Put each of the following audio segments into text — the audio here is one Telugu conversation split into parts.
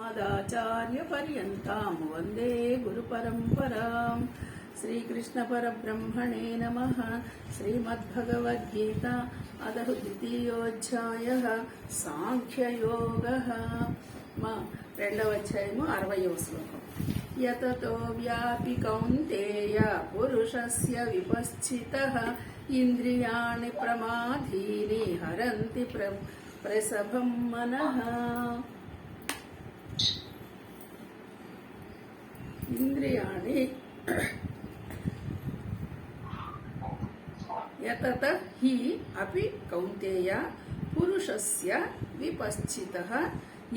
अस्मदाचार्यपर्यन्तां वन्दे गुरुपरम्पराम्। श्रीकृष्णपरब्रह्मणे नमः। श्रीमद्भगवद्गीता अदः द्वितीयोऽध्यायः साङ्ख्ययोगः। రెండవ అధ్యాయము 60వ శ్లోకం. యతతో వ్యాపి కౌంతేయ పురుషస్య విపశ్చితః ఇంద్రియాణి ప్రమాధీని హరంతి ప్రసభం మనః. ఇంద్రియాణి యతత హి అపి కౌంతేయ పురుషస్య విపశ్చితః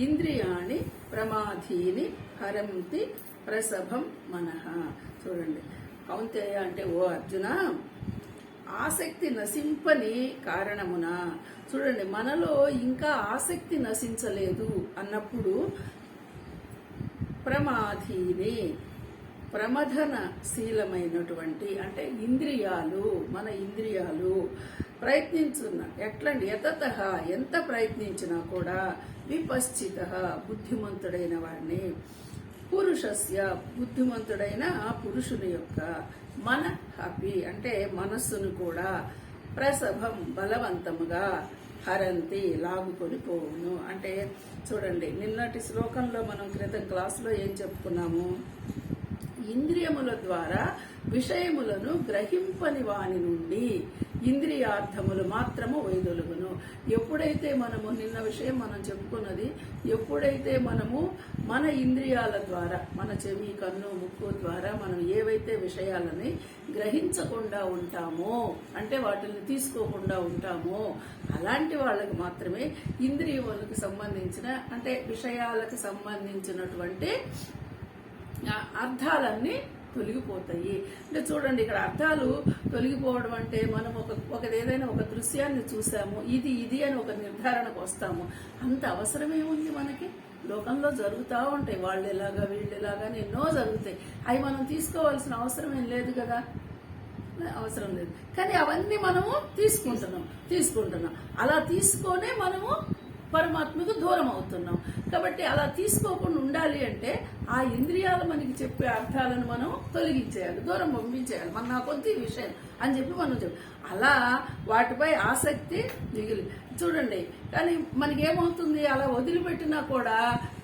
ఇంద్రియాణి ప్రమాధీని హరంతి ప్రసభం మనః. చూడండి, కౌంతేయ అంటే ఓ అర్జున, ఆసక్తి నశింపని కారణమున, చూడండి మనలో ఇంకా ఆసక్తి నశించలేదు అన్నప్పుడు ప్రమాధీని ప్రమథనశీలమైనటువంటి అంటే ఇంద్రియాలు, మన ఇంద్రియాలు ప్రయత్నించున్న ఎట్లండి యతత ఎంత ప్రయత్నించినా కూడా విపశ్చిత బుద్ధిమంతుడైన వాడిని, పురుషస్య బుద్ధిమంతుడైన పురుషుని యొక్క మన హపి అంటే మనస్సును కూడా ప్రసభం బలవంతముగా హరంతి లాగుకొని పోవును. అంటే చూడండి, నిన్నటి శ్లోకంలో మనం క్రితం క్లాసులో ఏం చెప్పుకున్నాము, ఇంద్రియముల ద్వారా విషయములను గ్రహింపని వాని నుండి ఇంద్రియార్థములు మాత్రము వైదొలుగును. ఎప్పుడైతే మనము నిన్న విషయం మనం చెప్పుకున్నది, ఎప్పుడైతే మనము మన ఇంద్రియాల ద్వారా మన చెవి కన్ను ముక్కు ద్వారా మనం ఏవైతే విషయాలని గ్రహించకుండా ఉంటామో అంటే వాటిని తీసుకోకుండా ఉంటామో అలాంటి వాళ్ళకి మాత్రమే ఇంద్రియములకు సంబంధించిన అంటే విషయాలకు సంబంధించినటువంటి అర్థాలన్నీ తొలగిపోతాయి. అంటే చూడండి, ఇక్కడ అర్థాలు తొలగిపోవడం అంటే మనం ఏదైనా ఒక దృశ్యాన్ని చూసాము, ఇది అని ఒక నిర్ధారణకు వస్తాము. అంత అవసరమేముంది మనకి? లోకంలో జరుగుతూ ఉంటాయి, వాళ్ళు ఎలాగా వీళ్ళు ఎలాగా ఎన్నో జరుగుతాయి. అవి మనం తీసుకోవాల్సిన అవసరం ఏం లేదు కదా, అవసరం లేదు. కానీ అవన్నీ మనము తీసుకుంటున్నాం. అలా తీసుకొనే మనము పరమాత్మకు దూరం అవుతున్నాం. కాబట్టి అలా తీసుకోకుండా ఉండాలి అంటే ఆ ఇంద్రియాలు మనకి చెప్పే అర్థాలను మనం తొలగించేయాలి, దూరం పంపించేయాలి. మన నా కొద్ది విషయం అని చెప్పి మనం అలా వాటిపై ఆసక్తి మిగిలి చూడండి. కానీ మనకేమవుతుంది, అలా వదిలిపెట్టినా కూడా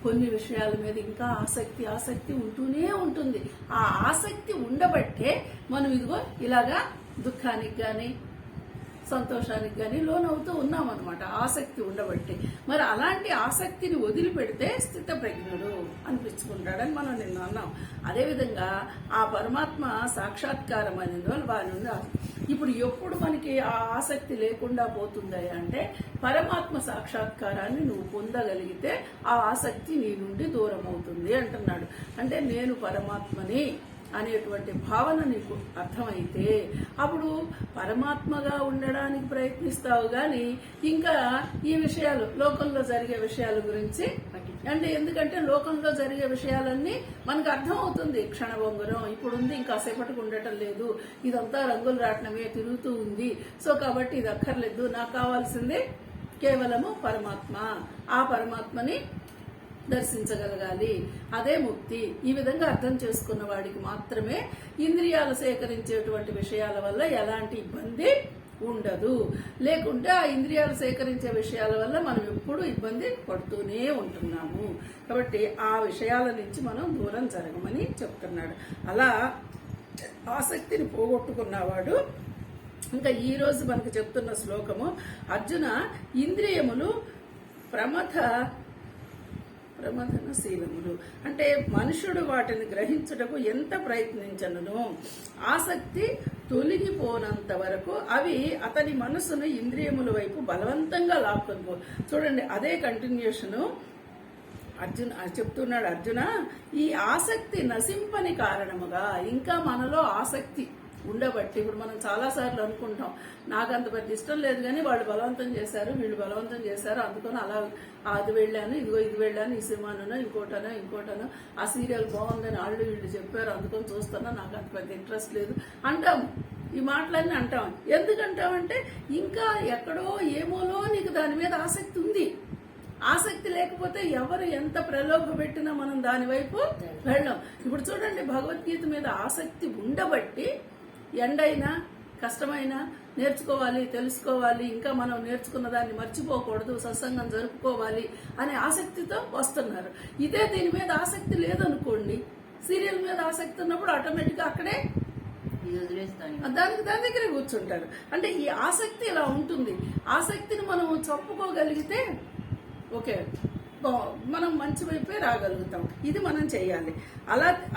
కొన్ని విషయాల మీద ఇంకా ఆసక్తి ఉంటూనే ఉంటుంది. ఆ ఆసక్తి ఉండబట్టే మనం ఇదిగో ఇలాగా దుఃఖానికి కానీ సంతోషానికి కానీ లోనవుతూ ఉన్నాం అనమాట, ఆసక్తి ఉండబట్టి. మరి అలాంటి ఆసక్తిని వదిలిపెడితే స్థితప్రజ్ఞుడు అనిపించుకుంటాడని మనం నిన్న అన్నాం. అదేవిధంగా ఆ పరమాత్మ సాక్షాత్కారం అనేది వారి నుండి ఇప్పుడు ఎప్పుడు మనకి ఆ ఆసక్తి లేకుండా పోతుంది అంటే పరమాత్మ సాక్షాత్కారాన్ని నువ్వు పొందగలిగితే ఆ ఆసక్తి నీ నుండి దూరం అవుతుంది అంటున్నాడు. అంటే నేను పరమాత్మని అనేటువంటి భావన నీకు అర్థమైతే అప్పుడు పరమాత్మగా ఉండడానికి ప్రయత్నిస్తావు. కానీ ఇంకా ఈ విషయాలు లోకంలో జరిగే విషయాల గురించి అంటే ఎందుకంటే లోకంలో జరిగే విషయాలన్నీ మనకు అర్థం అవుతుంది. క్షణభంగురం ఇప్పుడు ఉంది, ఇంకా సేపటికి ఉండటం లేదు, ఇదంతా రంగులు రాట్నమే తిరుగుతూ ఉంది. సో కాబట్టి ఇది అక్కర్లేదు, నాకు కావాల్సిందే కేవలము పరమాత్మ. ఆ పరమాత్మని దర్శించగలగాలి, అదే ముక్తి. ఈ విధంగా అర్థం చేసుకున్న వాడికి మాత్రమే ఇంద్రియాలు సేకరించేటువంటి విషయాల వల్ల ఎలాంటి ఇబ్బంది ఉండదు. లేకుంటే ఆ ఇంద్రియాలు సేకరించే విషయాల వల్ల మనం ఎప్పుడు ఇబ్బంది పడుతూనే ఉంటున్నాము. కాబట్టి ఆ విషయాల నుంచి మనం దూరం జరగమని చెప్తున్నాడు. అలా ఆసక్తిని పోగొట్టుకున్నవాడు ఇంకా ఈ రోజు మనకు చెప్తున్న శ్లోకము, అర్జున ఇంద్రియములు ప్రమథనశీలములు అంటే మనుషుడు వాటిని గ్రహించుటకు ఎంత ప్రయత్నించనును ఆసక్తి తొలగిపోనంత వరకు అవి అతని మనసును ఇంద్రియముల వైపు బలవంతంగా లాక్కొని చూడండి, అదే కంటిన్యూషను చెప్తున్నాడు. అర్జున, ఈ ఆసక్తి నశింపని కారణముగా ఇంకా మనలో ఆసక్తి ఉండబట్టి ఇప్పుడు మనం చాలాసార్లు అనుకుంటాం, నాకు అంత పెద్ద ఇష్టం లేదు కానీ వాళ్ళు బలవంతం చేశారు, వీళ్ళు బలవంతం చేశారు, అందుకని అలా అది వెళ్ళాను, ఇది వెళ్ళాను, ఈ సినిమానో ఇంకోటనో ఆ సీరియల్ బాగుందని వాళ్ళు వీళ్ళు చెప్పారు, అందుకని చూస్తున్నా, నాకు అంత పెద్ద ఇంట్రెస్ట్ లేదు అంటాం. ఈ మాటలన్నీ అంటాం. ఎందుకంటామంటే ఇంకా ఎక్కడో ఏమోలో నీకు దాని మీద ఆసక్తి ఉంది. ఆసక్తి లేకపోతే ఎవరు ఎంత ప్రలోభ పెట్టినా మనం దాని వైపు వెళ్ళాం. ఇప్పుడు చూడండి, భగవద్గీత మీద ఆసక్తి ఉండబట్టి ఎండైనా కష్టమైనా నేర్చుకోవాలి, తెలుసుకోవాలి, ఇంకా మనం నేర్చుకున్న దాన్ని మర్చిపోకూడదు, సత్సంగం జరుపుకోవాలి అనే ఆసక్తితో వస్తున్నారు. ఇదే దీని మీద ఆసక్తి లేదనుకోండి, సీరియల్ మీద ఆసక్తి ఉన్నప్పుడు ఆటోమేటిక్గా అక్కడే దాని దగ్గరే కూర్చుంటారు. అంటే ఈ ఆసక్తి ఇలా ఉంటుంది. ఆసక్తిని మనం చంపుకోగలిగితే ఓకే, మనం మంచి వైపే రాగలుగుతాం. ఇది మనం చేయాలి.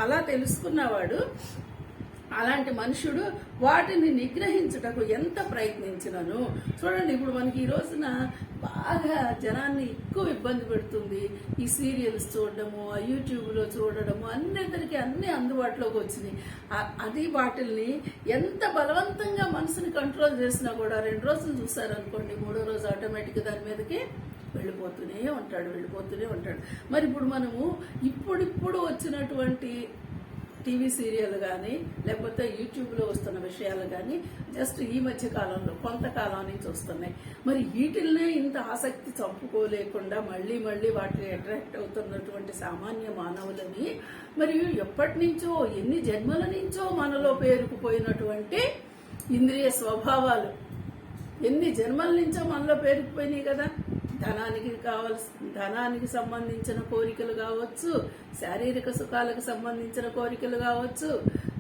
అలా తెలుసుకున్నవాడు, అలాంటి మనుషుడు వాటిని నిగ్రహించుటకు ఎంత ప్రయత్నించినను. చూడండి, ఇప్పుడు మనకి ఈ రోజున బాగా జనాన్ని ఎక్కువ ఇబ్బంది పెడుతుంది ఈ సీరియల్స్ చూడడము, ఆ యూట్యూబ్లో చూడడము, అన్నిటికీ అన్నీ అందుబాటులోకి వచ్చినాయి. అది వాటిల్ని ఎంత బలవంతంగా మనసుని కంట్రోల్ చేసినా కూడా 2 రోజులు చూసారనుకోండి, 3వ రోజు ఆటోమేటిక్గా దాని మీదకి వెళ్ళిపోతూనే ఉంటాడు. మరి ఇప్పుడు మనము ఇప్పుడిప్పుడు వచ్చినటువంటి టీవీ సీరియల్ కానీ లేకపోతే యూట్యూబ్లో వస్తున్న విషయాలు కానీ జస్ట్ ఈ మధ్య కాలంలో కొంతకాలం నుంచి వస్తున్నాయి. మరి వీటిల్నే ఇంత ఆసక్తి చంపుకోలేకుండా మళ్ళీ వాటిని అట్రాక్ట్ అవుతున్నటువంటి సామాన్య మానవులని, మరియు ఎప్పటి నుంచో ఎన్ని జన్మల నుంచో మనలో పేరుకుపోయినటువంటి ఇంద్రియ స్వభావాలు ఎన్ని జన్మల నుంచో మనలో పేరుకుపోయినాయి కదా. ధనానికి సంబంధించిన కోరికలు కావచ్చు, శారీరక సుఖాలకు సంబంధించిన కోరికలు కావచ్చు,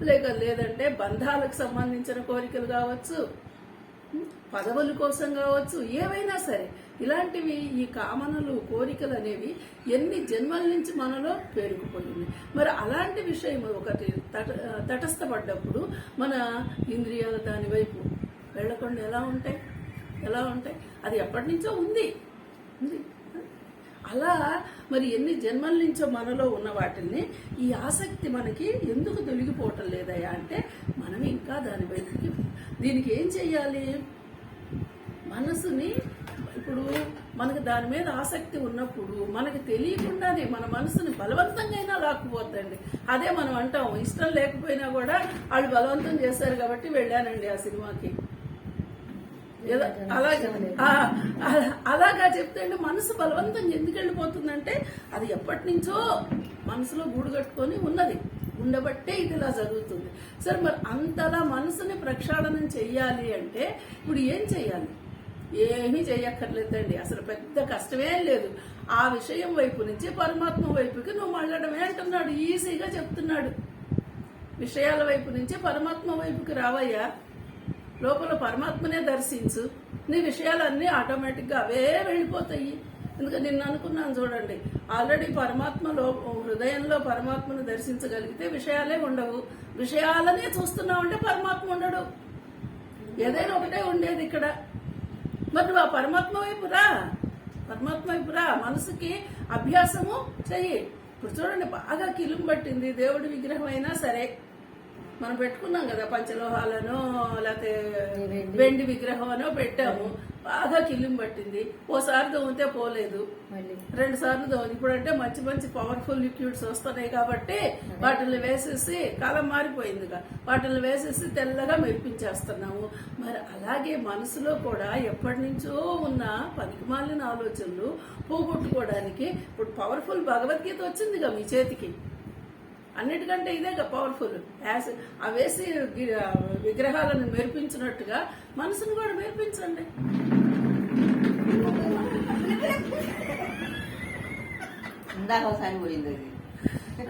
లేదంటే బంధాలకు సంబంధించిన కోరికలు కావచ్చు, పదవుల కోసం కావచ్చు, ఏవైనా సరే ఇలాంటివి ఈ కామనలు కోరికలు అనేవి ఎన్ని జన్మల నుంచి మనలో పేరుకుపోయింది. మరి అలాంటి విషయం ఒకటి తటస్థపడ్డప్పుడు మన ఇంద్రియాలు దాని వైపు వెళ్లకుండా ఎలా ఉంటాయి? అది ఎప్పటి నుంచో ఉంది. అలా మరి ఎన్ని జన్మల నుంచో మనలో ఉన్న వాటిల్ని ఈ ఆసక్తి మనకి ఎందుకు తొలగిపోవటం లేదయా అంటే, మనం ఇంకా దాని వైపుకి దీనికి ఏం చెయ్యాలి? మనసుని, ఇప్పుడు మనకు దాని మీద ఆసక్తి ఉన్నప్పుడు మనకు తెలియకుండానే మన మనసుని బలవంతంగా లాక్కుపోద్దండి. అదే మనం అంటాం, ఇష్టం లేకపోయినా కూడా వాళ్ళు బలవంతం చేశారు కాబట్టి వెళ్ళానండి ఆ సినిమాకి. అలాగా చెప్తే మనసు బలవంతంగా ఎందుకు వెళ్ళిపోతుందంటే, అది ఎప్పటి నుంచో మనసులో గూడు కట్టుకొని ఉండబట్టే ఇది ఇలా జరుగుతుంది. సరే, మరి అంతలా మనసుని ప్రక్షాళనం చెయ్యాలి అంటే ఇప్పుడు ఏం చెయ్యాలి? ఏమీ చెయ్యక్కర్లేదండి, అసలు పెద్ద కష్టమేం లేదు. ఆ విషయం వైపు నుంచి పరమాత్మ వైపుకి నువ్వు మళ్ళడమే అంటున్నాడు. ఈజీగా చెప్తున్నాడు. విషయాల వైపు నుంచి పరమాత్మ వైపుకి రావయ్యా, లోపల పరమాత్మనే దర్శించు, నీ విషయాలన్నీ ఆటోమేటిక్గా అవే వెళ్ళిపోతాయి. ఎందుకంటే నిన్ను అనుకున్నాను చూడండి, ఆల్రెడీ పరమాత్మలో హృదయంలో పరమాత్మను దర్శించగలిగితే విషయాలే ఉండవు. విషయాలనే చూస్తున్నావంటే పరమాత్మ ఉండడు. ఏదైనా ఒకటే ఉండేది ఇక్కడ. మరి నువ్వు ఆ పరమాత్మ వైపు రా, మనసుకి అభ్యాసము చెయ్యి. ఇప్పుడు చూడండి, బాగా కిలుం పట్టింది, దేవుడి విగ్రహం అయినా సరే మనం పెట్టుకున్నాం కదా, పంచలోహాలనో లేకపోతే వెండి విగ్రహం అనో పెట్టాము, బాగా కిల్లిం పట్టింది. ఓసారి దోమితే పోలేదు, 2 సార్లు దోమి. ఇప్పుడంటే మంచి పవర్ఫుల్ లిక్విడ్స్ వస్తున్నాయి కాబట్టి వాటిని వేసేసి, కాలం మారిపోయిందిగా, వాటిని వేసేసి తెల్లగా మెరిపించేస్తున్నాము. మరి అలాగే మనసులో కూడా ఎప్పటి నుంచో ఉన్న పనికిమాలిన ఆలోచనలు పోగొట్టుకోవడానికి ఇప్పుడు పవర్ఫుల్ భగవద్గీత వచ్చిందిగా మీ చేతికి. అన్నిటికంటే ఇదే పవర్ఫుల్. ఆ వేసి విగ్రహాలను మెరిపించినట్టుగా మనసును కూడా మెరిపించండి.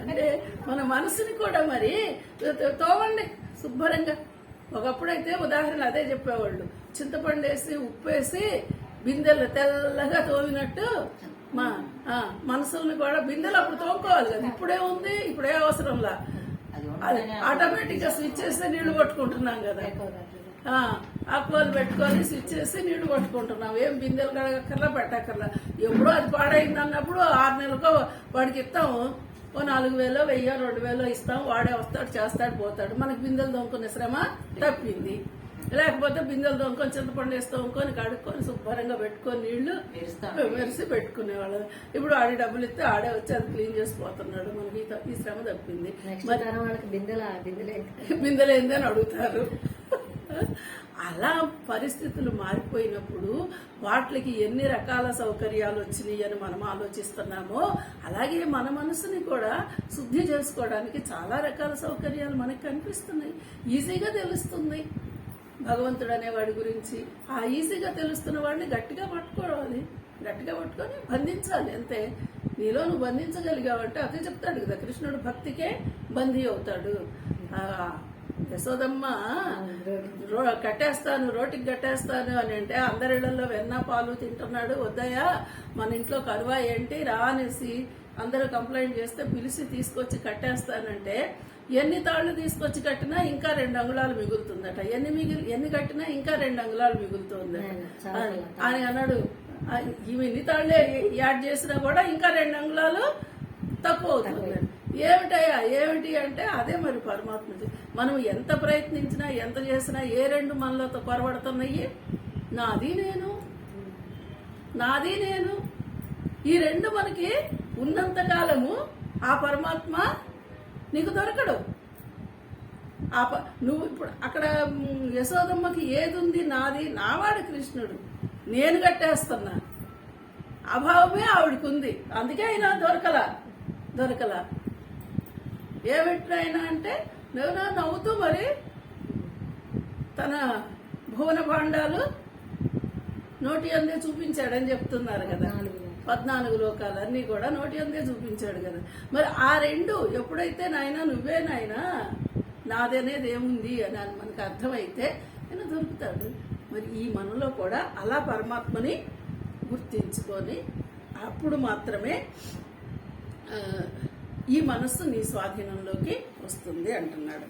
అంటే మన మనసుని కూడా మరి తోవండి శుభ్రంగా. ఒకప్పుడైతే ఉదాహరణ అదే చెప్పేవాళ్ళు, చింతపండు వేసి ఉప్పు వేసి బిందెలు తెల్లగా తోవినట్టు మా మనసుల్ని కూడా బిందెలు అప్పుడు తోముకోవాలి కదా. ఇప్పుడే ఉంది, ఇప్పుడే అవసరంలా ఆటోమేటిక్ గా స్విచ్ చేస్తే నీళ్లు పట్టుకుంటున్నాం కదా. ఆకులు పెట్టుకొని స్విచ్ చేసి నీళ్లు పట్టుకుంటున్నాం. ఏం బిందెలు కడగక్కర్లా, పెట్టక్కర్లా. ఎప్పుడో అది పాడైంది అన్నప్పుడు 6 నెలలకో వాడికి ఇస్తాము, ఓ 4,000 1000 2,000 ఇస్తాం, వాడే వస్తాడు, చేస్తాడు, పోతాడు. మనకి బిందెలు తోముకునే శ్రమ తప్పింది. లేకపోతే బిందెలు తోముకొని చింతపండు వేసి తోముకొని కడుక్కొని శుభ్రంగా పెట్టుకొని నీళ్లు మెరిసి పెట్టుకునేవాళ్ళం. ఇప్పుడు ఆడి డబ్బులు ఇస్తే ఆడే వచ్చి అది క్లీన్ చేసిపోతున్నాడు. మనకి ఈ శ్రమ తప్పింది. బిందెలేంది అని అడుగుతారు. అలా పరిస్థితులు మారిపోయినప్పుడు వాటికి ఎన్ని రకాల సౌకర్యాలు వచ్చినాయి అని మనం ఆలోచిస్తున్నామో, అలాగే మన మనసుని కూడా శుద్ధి చేసుకోవడానికి చాలా రకాల సౌకర్యాలు మనకి కనిపిస్తున్నాయి. ఈజీగా తెలుస్తుంది భగవంతుడు అనేవాడి గురించి. ఆ ఈజీగా తెలుస్తున్న వాడిని గట్టిగా పట్టుకోవాలి, గట్టిగా పట్టుకొని బంధించాలి అంతే. నీలో నువ్వు బంధించగలిగావంటే అదే చెప్తాడు కదా, కృష్ణుడు భక్తికే బందీ అవుతాడు. యశోదమ్మ కట్టేస్తాను, రోటికి కట్టేస్తాను అని అంటే అందరిళ్లలో వెన్న పాలు తింటున్నాడు, వద్దయ్యా మన ఇంట్లో కరువా ఏంటి రా అనేసి అందరూ కంప్లైంట్ చేస్తే పిలిచి తీసుకొచ్చి కట్టేస్తానంటే ఎన్ని తాళ్లు తీసుకొచ్చి కట్టినా ఇంకా 2 అంగుళాలు మిగులుతుందట, ఎన్ని కట్టినా ఇంకా 2 అంగుళాలు మిగులుతుంది అని అన్నాడు. ఇవి ఎన్ని తాళ్లే యాడ్ చేసినా కూడా ఇంకా 2 అంగుళాలు తక్కువ అవుతుంది. ఏమిటయ్యా ఏమిటి అంటే అదే మరి పరమాత్మది. మనం ఎంత ప్రయత్నించినా ఎంత చేసినా ఏ 2 మనలో కొరబడుతున్నాయి? నాది నేను. ఈ 2 మనకి ఉన్నంత కాలము ఆ పరమాత్మ నీకు దొరకడు. నువ్వు ఇప్పుడు అక్కడ యశోదమ్మకి ఏది ఉంది? నాది, నావాడు కృష్ణుడు, నేను కట్టేస్తున్నా అభావమే ఆవిడకుంది. అందుకే అయినా దొరకలా. ఏమిటైనా అంటే నవ్వుతూ మరి తన భువన భాండాలు నోటి అందే చూపించాడని చెప్తున్నారు కదా. 14 లోకాలన్నీ కూడా నోటి అందే చూపించాడు కదా. మరి ఆ 2 ఎప్పుడైతే నాయన నువ్వే నాయనా నాదనేది ఏముంది అని మనకు అర్థమైతే ఆయన దొరుకుతాడు. మరి ఈ మనలో కూడా అలా పరమాత్మని గుర్తించుకొని అప్పుడు మాత్రమే ఈ మనస్సు నీ స్వాధీనంలోకి వస్తుంది అంటున్నాడు.